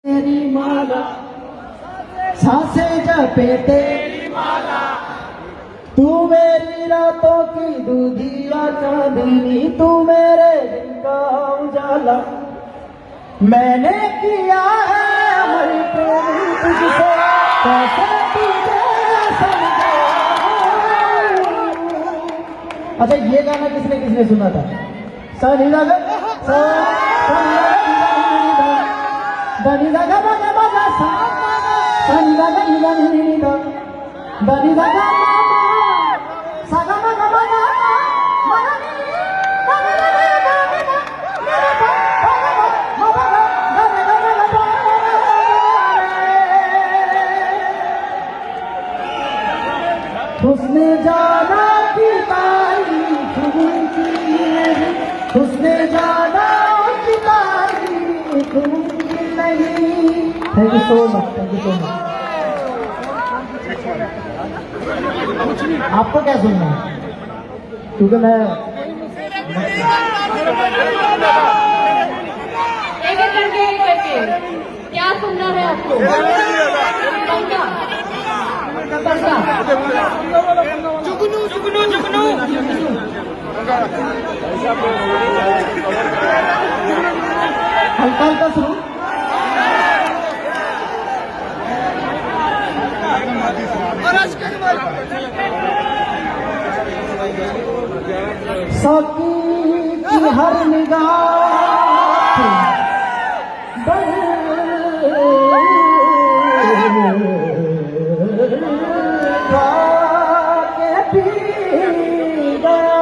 तेरी माला सांसे जपे तेरी माला, तू मेरी रातों की दूधिया चांदनी, तू मेरे दिन का उजाला। मैंने किया है अमर प्रेम तुझसे, कैसे तुझे समझाऊं। अच्छा ये गाना किसने किसने सुना था? सनी लगा Dani daga baga baga sa, sani daga ni dani ni da, dani daga mama, saga baga baga baga ni, baga baga baga baga, mere ba baga baga baga baga baga. उसने जाना कि तारीफ उनकी नहीं, उसने जाना कि तारीफ उनकी नहीं। Thank you so much, thank you so much. आपको क्या सुनना है? क्योंकि मैं एक करके क्या सुनना है आपको? जुगनू जुगनू जुगनू हल्का हल्का सुनो। साकी की हर निगाह के पी गया,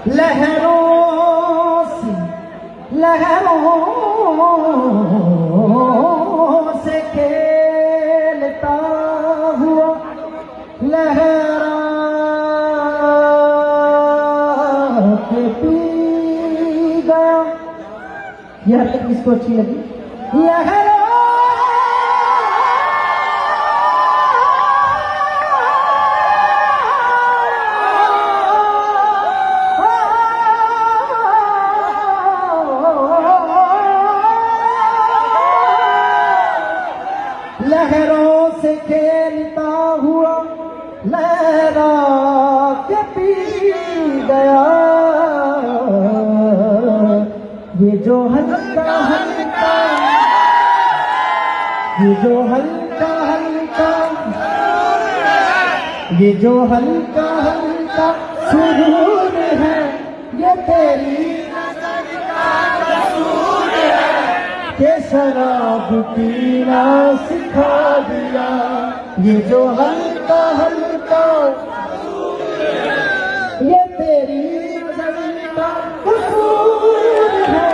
लहरों से खेलता हुआ लहरा के पी गया। यह हरकत किसको अच्छी लगी? लहरों लहरों से खेलता हुआ लहरा के पी गया। ये जो हल्का हल्का, ये जो हल्का हल्का, ये जो हल्का हल्का सुरूर है, ये तेरी के शराब पीना सिखा दिया। ये जो हल्का हल्का, ये तेरी नज़र का कसूर है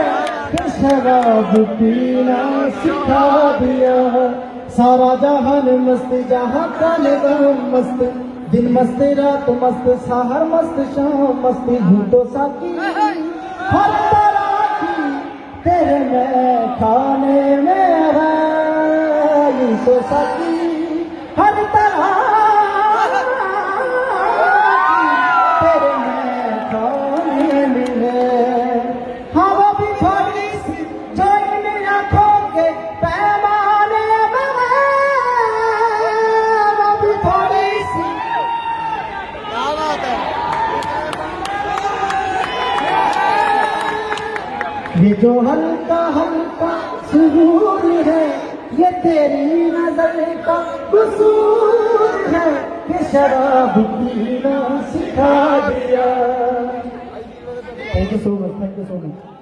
कि शराब पीना सिखा दिया। सारा जहान मस्त, जहां का निजाम मस्त, दिन मस्त रात मस्त, सहर मस्त शाम मस्त, यूं तो साकी हर तरह की तेरे में खाने में है, यूं तो साकी हर तरह की तेरे में खाने में है। हाँ वो भी थोड़ी सी जो इन आँखों के पैमाने में है, वो भी थोड़ी सी। ये जो हल्का हल्का सुरूर है, ये तेरी नजर का कसूर है कि शराब पीना सिखा दिया। Thank you so much, thank you so much.